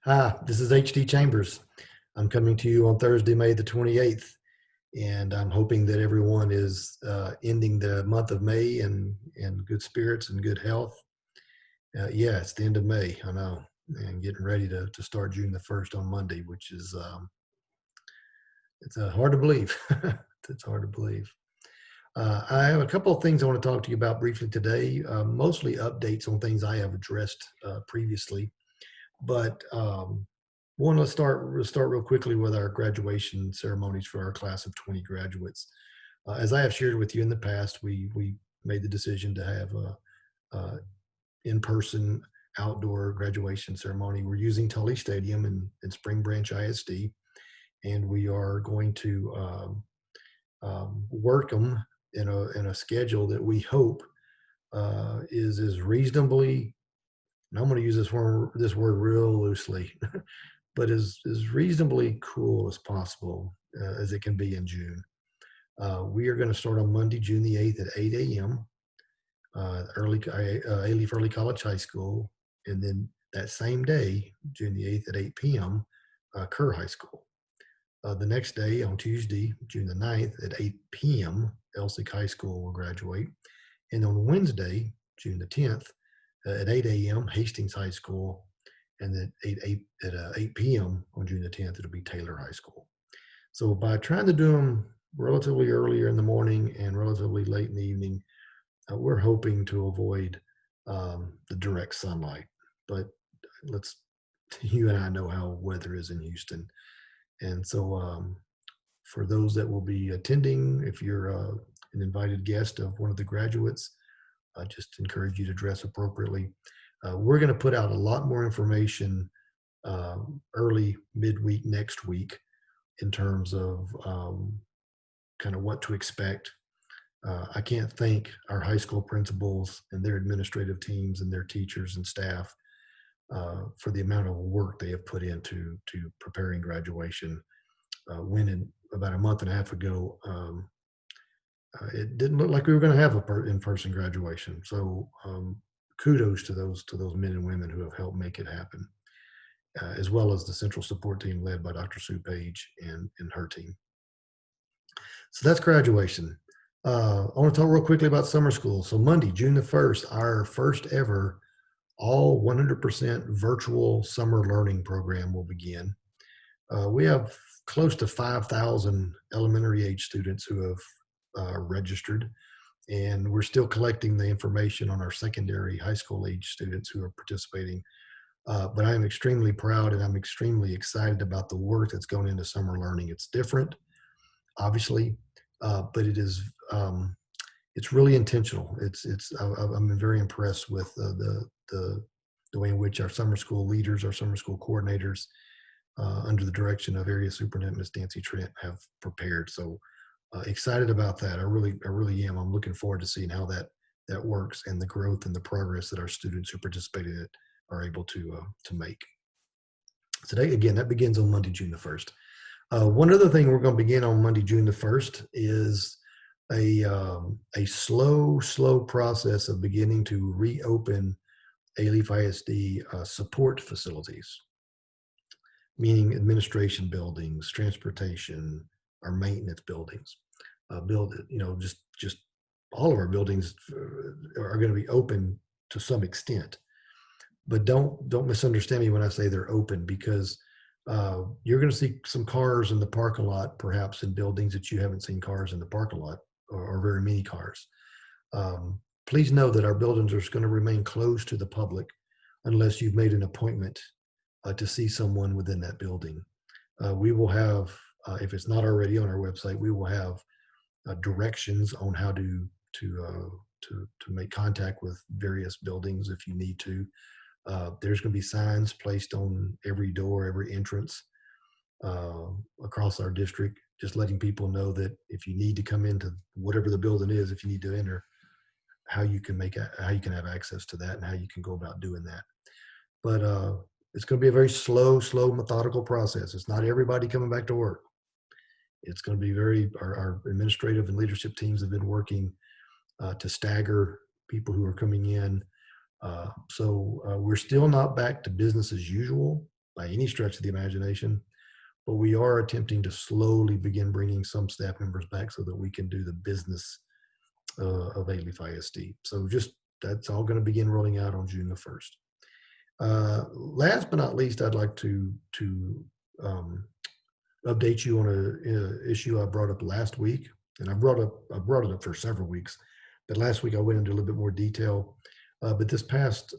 Hi, this is H.D. Chambers. I'm coming to you on Thursday, May the 28th, and I'm hoping that everyone is ending the month of May in good spirits and good health. Yeah, it's the end of May, I know, and getting ready to start June the 1st on Monday, which is it's hard to believe. It's hard to believe. I have a couple of things I want to talk to you about briefly today, mostly updates on things I have addressed previously. But one, let's start real quickly with our graduation ceremonies for our class of 20 graduates. As I have shared with you in the past, we made the decision to have a in-person outdoor graduation ceremony. We're using Tully Stadium in Spring Branch ISD, and we are going to work them in a schedule that we hope is as reasonably, and I'm going to use this word real loosely, but as reasonably cool as possible as it can be in June. We are going to start on Monday, June the 8th at 8 a.m. Alief Early College High School, and then that same day, June the 8th at 8 p.m., Kerr High School. The next day, on Tuesday, June the 9th at 8 p.m., Elsik High School will graduate. And on Wednesday, June the 10th, at 8 a.m., Hastings High School, and then at 8 p.m. on June the 10th, it'll be Taylor High School. So by trying to do them relatively earlier in the morning and relatively late in the evening, we're hoping to avoid the direct sunlight. But you and I know how weather is in Houston. And so for those that will be attending, if you're an invited guest of one of the graduates, I just encourage you to dress appropriately. We're going to put out a lot more information early midweek next week in terms of kind of what to expect. I can't thank our high school principals and their administrative teams and their teachers and staff for the amount of work they have put into preparing graduation. When about a month and a half ago, it didn't look like we were going to have in-person graduation. So kudos to those men and women who have helped make it happen, as well as the central support team led by Dr. Sue Page and her team. So that's graduation. I want to talk real quickly about summer school. So Monday, June the 1st, our first ever all 100% virtual summer learning program will begin. We have close to 5,000 elementary age students who have registered, and we're still collecting the information on our secondary high school age students who are participating. But I'm extremely proud and I'm extremely excited about the work that's going into summer learning. It's different, obviously, but it's really intentional. I'm very impressed with the way in which our summer school leaders, our summer school coordinators, under the direction of Area Superintendent Ms. Nancy Trent, have prepared. So excited about that. I really am. I'm looking forward to seeing how that works and the growth and the progress that our students who participated in it are able to make. So that begins on Monday, June the 1st. One other thing we're going to begin on Monday, June the 1st is a slow process of beginning to reopen Alief ISD support facilities, meaning administration buildings, transportation, our maintenance buildings. Just all of our buildings are going to be open to some extent. But don't misunderstand me when I say they're open, because you're going to see some cars in the parking lot, perhaps in buildings that you haven't seen cars in the parking lot, or very many cars. Please know that our buildings are going to remain closed to the public unless you've made an appointment to see someone within that building. We will have, if it's not already on our website, we will have directions on how to make contact with various buildings if you need to. There's going to be signs placed on every door, every entrance across our district, just letting people know that if you need to come into whatever the building is, if you need to enter, how you can have access to that and how you can go about doing that. But it's going to be a very slow, methodical process. It's not everybody coming back to work. It's going to be our administrative and leadership teams have been working to stagger people who are coming in. So we're still not back to business as usual, by any stretch of the imagination, but we are attempting to slowly begin bringing some staff members back so that we can do the business of Alief ISD. So just that's all going to begin rolling out on June the 1st. Last but not least, I'd like to um, update you on a issue I brought up last week, and I brought it up for several weeks, but last week I went into a little bit more detail. But this past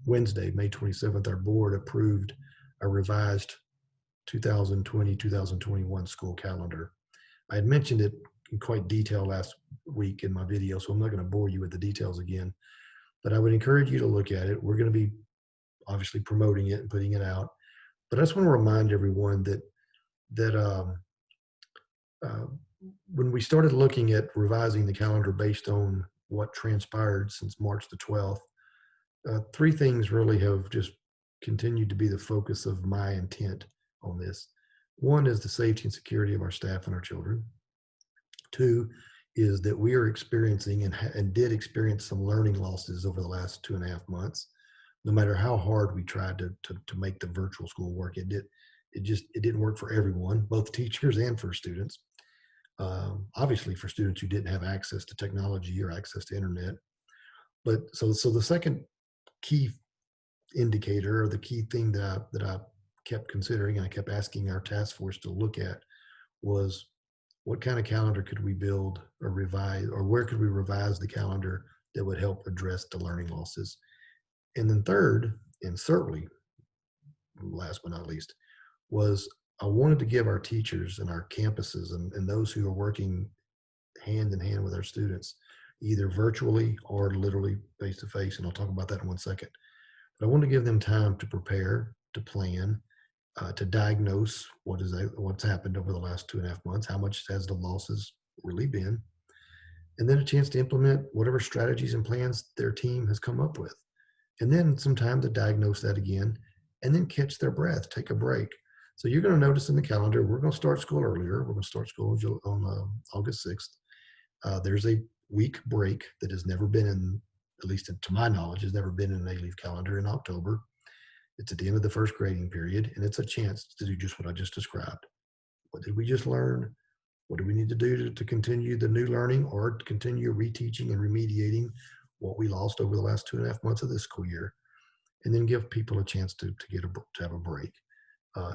Wednesday, May 27th, our board approved a revised 2020-2021 school calendar. I had mentioned it in quite detail last week in my video, so I'm not going to bore you with the details again, but I would encourage you to look at it. We're going to be obviously promoting it and putting it out, but I just want to remind everyone that uh, when we started looking at revising the calendar based on what transpired since March the 12th, three things really have just continued to be the focus of my intent on this. One is the safety and security of our staff and our children. Two is that we are experiencing and did experience some learning losses over the last 2.5 months. No matter how hard we tried to make the virtual school work, it didn't work for everyone, both teachers and for students. Obviously for students who didn't have access to technology or access to internet. But so the second key indicator, or the key thing that I kept considering, and I kept asking our task force to look at, was what kind of calendar could we build or revise, or where could we revise the calendar that would help address the learning losses? And then third, and certainly last but not least, was I wanted to give our teachers and our campuses and those who are working hand in hand with our students, either virtually or literally face to face, and I'll talk about that in 1 second. But I want to give them time to prepare, to plan, to diagnose what's happened over the last 2.5 months, how much has the losses really been, and then a chance to implement whatever strategies and plans their team has come up with. And then some time to diagnose that again, and then catch their breath, take a break. So you're going to notice in the calendar, we're going to start school earlier. We're going to start school on August 6th. There's a week break that has never been in, at least to my knowledge, has never been in an Alief calendar in October. It's at the end of the first grading period, and it's a chance to do just what I just described. What did we just learn? What do we need to do to continue the new learning, or to continue reteaching and remediating what we lost over the last 2.5 months of this school year? And then give people a chance to have a break.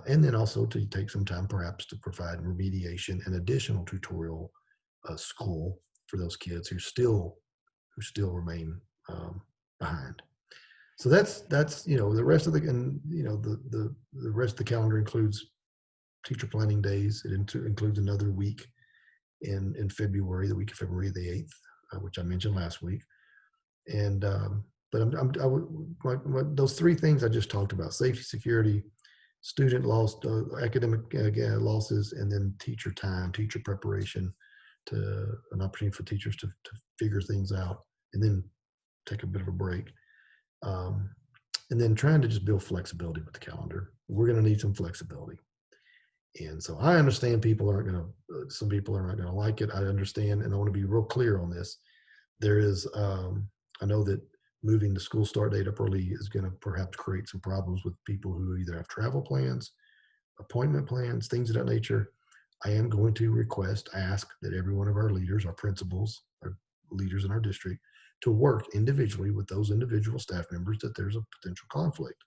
And then also to take some time perhaps to provide remediation and additional tutorial school for those kids who still remain behind. So that's the rest of the rest of the calendar includes teacher planning days. It includes another week in February, the week of February the 8th, which I mentioned last week. And but those three things I just talked about: safety, security, student loss, academic losses, and then teacher time, teacher preparation, to an opportunity for teachers to figure things out, and then take a bit of a break. And then trying to just build flexibility with the calendar. We're going to need some flexibility. And so I understand some people are not going to like it. I understand, and I want to be real clear on this. There is, I know that moving the school start date up early is going to perhaps create some problems with people who either have travel plans, appointment plans, things of that nature. I am going to ask that every one of our leaders, our principals, our leaders in our district, to work individually with those individual staff members that there's a potential conflict.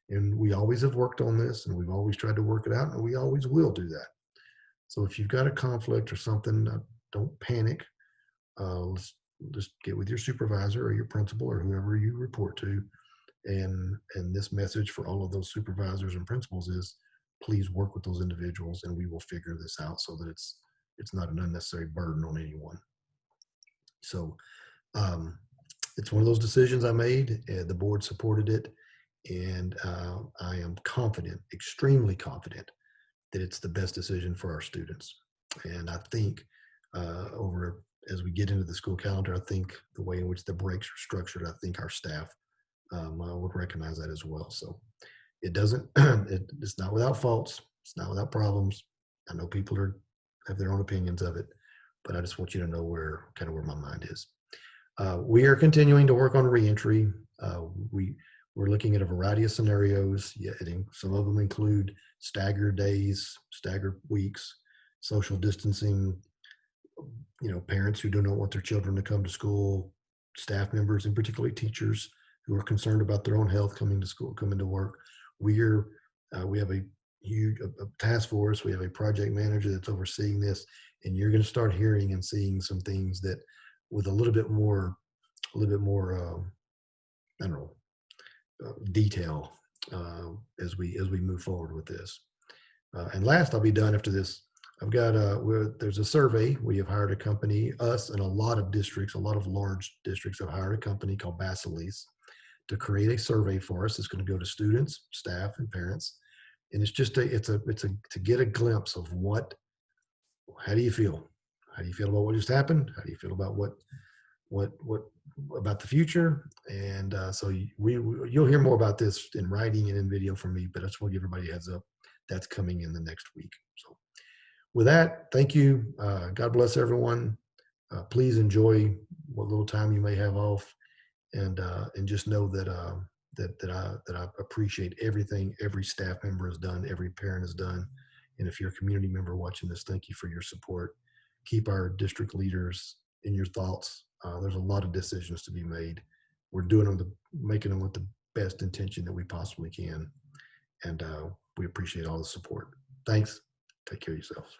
And we always have worked on this, and we've always tried to work it out, and we always will do that. So if you've got a conflict or something, don't panic. Let's just get with your supervisor or your principal or whoever you report to. And this message for all of those supervisors and principals is, please work with those individuals, and we will figure this out so that it's not an unnecessary burden on anyone. So it's one of those decisions I made. The board supported it, and I am confident, extremely confident, that it's the best decision for our students. And I think as we get into the school calendar, I think the way in which the breaks are structured, I think our staff would recognize that as well. So it's not without faults. It's not without problems. I know people have their own opinions of it, but I just want you to know where my mind is. We are continuing to work on reentry. We We're looking at a variety of scenarios. Yeah, some of them include staggered days, staggered weeks, social distancing, parents who do not want their children to come to school, staff members, and particularly teachers who are concerned about their own health coming to school, coming to work. We're we have a huge a task force. We have a project manager that's overseeing this, and you're going to start hearing and seeing some things that, with a little bit more, I don't know, detail as we move forward with this. And last, I'll be done after this. I've got there's a survey. We have hired a company, us and a lot of districts, a lot of large districts have hired a company called Basilease to create a survey for us. It's going to go to students, staff, and parents. And it's just to get a glimpse of how do you feel? How do you feel about what just happened? How do you feel about what about the future? And so you'll hear more about this in writing and in video from me, but I just want to give everybody a heads up. That's coming in the next week. So with that, thank you. God bless everyone. Please enjoy what little time you may have off, and just know that I appreciate everything every staff member has done, every parent has done, and if you're a community member watching this, thank you for your support. Keep our district leaders in your thoughts. There's a lot of decisions to be made. We're making them with the best intention that we possibly can, and we appreciate all the support. Thanks. Take care of yourselves.